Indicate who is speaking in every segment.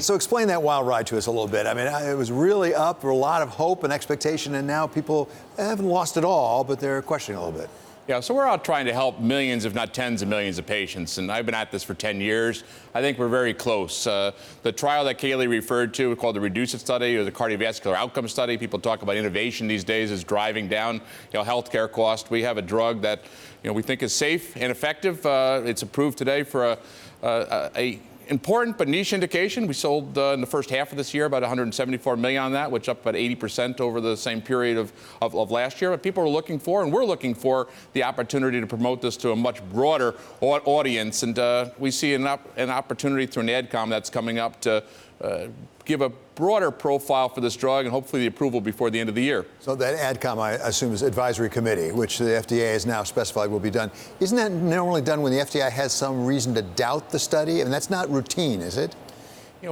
Speaker 1: So explain that wild ride to us a little bit. I mean, it was really up for a lot of hope and expectation, and now people haven't lost it all, but they're questioning a little bit.
Speaker 2: Yeah, so we're out trying to help millions, if not tens of millions of patients, and I've been at this for 10 years. I think we're very close. The trial that Kaylee referred to, called the REDUCE IT study, or the cardiovascular outcome study, people talk about innovation these days is driving down, healthcare costs. We have a drug that, we think is safe and effective. It's approved today for a important but niche indication. We sold in the first half of this year about $174 million on that, which up about 80% over the same period of last year. But people are looking for, and we're looking for, the opportunity to promote this to a much broader audience. And we see an opportunity through an AdCom that's coming up to give a broader profile for this drug and hopefully the approval before the end of the year.
Speaker 1: So that AdCom, I assume, is advisory committee, which the FDA has now specified will be done. Isn't that normally done when the FDA has some reason to doubt the study? I mean, that's not routine, is it?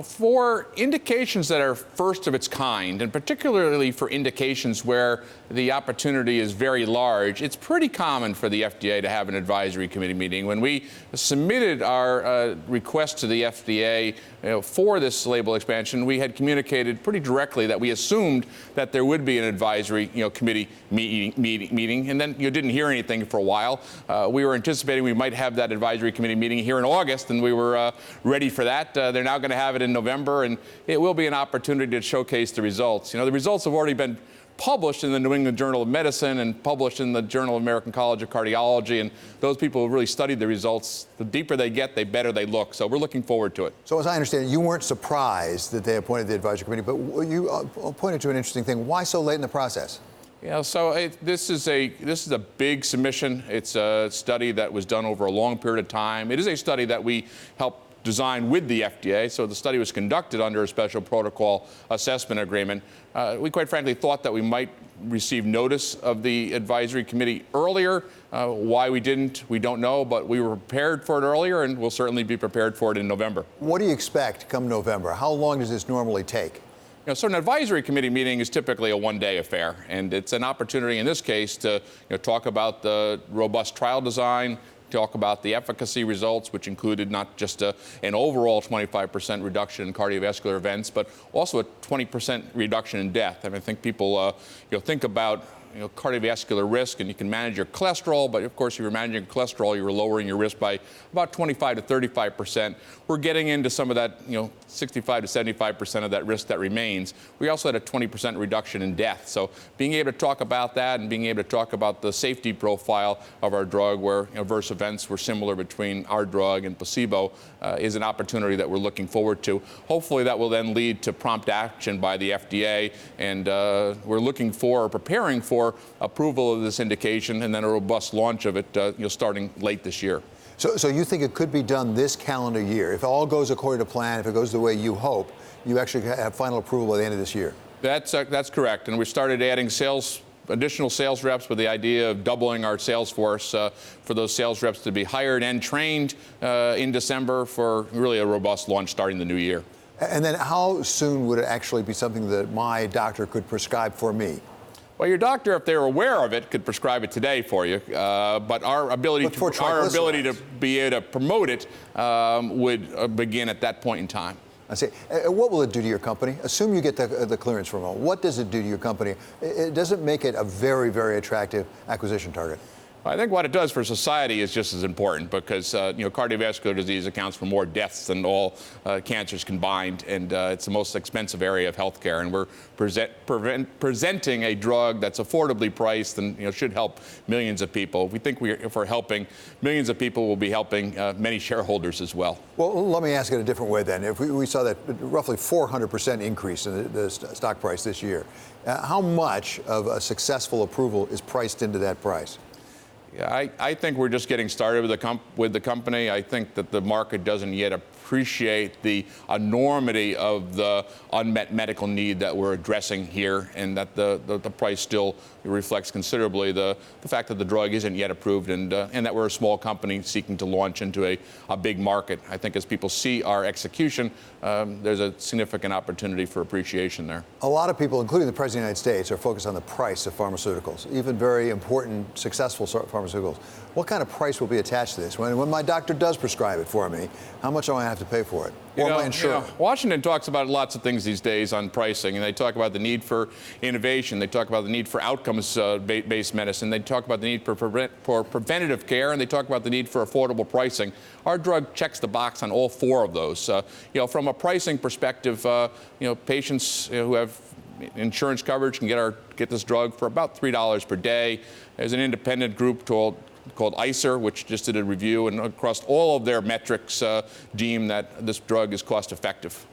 Speaker 2: For indications that are first of its kind, and particularly for indications where the opportunity is very large, it's pretty common for the FDA to have an advisory committee meeting. When we submitted our request to the FDA for this label expansion, we had communicated pretty directly that we assumed that there would be an advisory committee meeting, and then you didn't hear anything for a while. We were anticipating we might have that advisory committee meeting here in August, and we were ready for that. They're now going to have it in November, and it will be an opportunity to showcase the results. The results have already been published in the New England Journal of Medicine and published in the Journal of American College of Cardiology, and those people who really studied the results, the deeper they get, the better they look. So we're looking forward to it.
Speaker 1: So as I understand it, you weren't surprised that they appointed the advisory committee, but you pointed to an interesting thing. Why so late in the process?
Speaker 2: Yeah, so this is a big submission. It's a study that was done over a long period of time. It is a study that we helped design with the FDA, so the study was conducted under a special protocol assessment agreement. We quite frankly thought that we might receive notice of the advisory committee earlier. Why we didn't, we don't know, but we were prepared for it earlier, and we'll certainly be prepared for it in November.
Speaker 1: What do you expect come November? How long does this normally take?
Speaker 2: So an advisory committee meeting is typically a one-day affair, and it's an opportunity in this case to talk about the robust trial design, talk about the efficacy results, which included not just an overall 25% reduction in cardiovascular events, but also a 20% reduction in death. I think people think about cardiovascular risk, and you can manage your cholesterol, but of course, if you're managing your cholesterol, you're lowering your risk by about 25 to 35%. We're getting into some of that, 65 to 75% of that risk that remains. We also had a 20% reduction in death. So being able to talk about that and being able to talk about the safety profile of our drug, where adverse events were similar between our drug and placebo, is an opportunity that we're looking forward to. Hopefully, that will then lead to prompt action by the FDA, and we're looking for, or preparing for, approval of this indication and then a robust launch of it starting late this year.
Speaker 1: So you think it could be done this calendar year? If all goes according to plan, if it goes the way you hope, you actually have final approval by the end of this year? That's
Speaker 2: correct. And we started adding additional sales reps with the idea of doubling our sales force for those sales reps to be hired and trained in December for really a robust launch starting the new year.
Speaker 1: And then how soon would it actually be something that my doctor could prescribe for me?
Speaker 2: Well, your doctor, if they're aware of it, could prescribe it today for you. But our ability to be able to promote it would begin at that point in time.
Speaker 1: I see. What will it do to your company? Assume you get the clearance from it. What does it do to your company? Does it make it a very, very attractive acquisition target?
Speaker 2: I think what it does for society is just as important, because cardiovascular disease accounts for more deaths than all cancers combined, and it's the most expensive area of healthcare. And we're presenting a drug that's affordably priced and should help millions of people. We think if we're helping millions of people, we'll be helping many shareholders as well.
Speaker 1: Well, let me ask it a different way then. If we saw that roughly 400% increase in the stock price this year, how much of a successful approval is priced into that price?
Speaker 2: Yeah, I think we're just getting started with the company. I think that the market doesn't yet appreciate the enormity of the unmet medical need that we're addressing here, and that the price still reflects considerably the fact that the drug isn't yet approved, and that we're a small company seeking to launch into a big market. I think as people see our execution, there's a significant opportunity for appreciation there.
Speaker 1: A lot of people, including the President of the United States, are focused on the price of pharmaceuticals, even very important, successful pharmaceuticals. What kind of price will be attached to this? When my doctor does prescribe it for me, how much do I have have to pay for it? Or my insurer?
Speaker 2: Washington talks about lots of things these days on pricing, and they talk about the need for innovation. They talk about the need for outcomes-based medicine. They talk about the need for preventative care, and they talk about the need for affordable pricing. Our drug checks the box on all four of those. From a pricing perspective, patients who have insurance coverage can get this drug for about $3 per day. There's an independent group called ICER, which just did a review, and across all of their metrics deem that this drug is cost effective.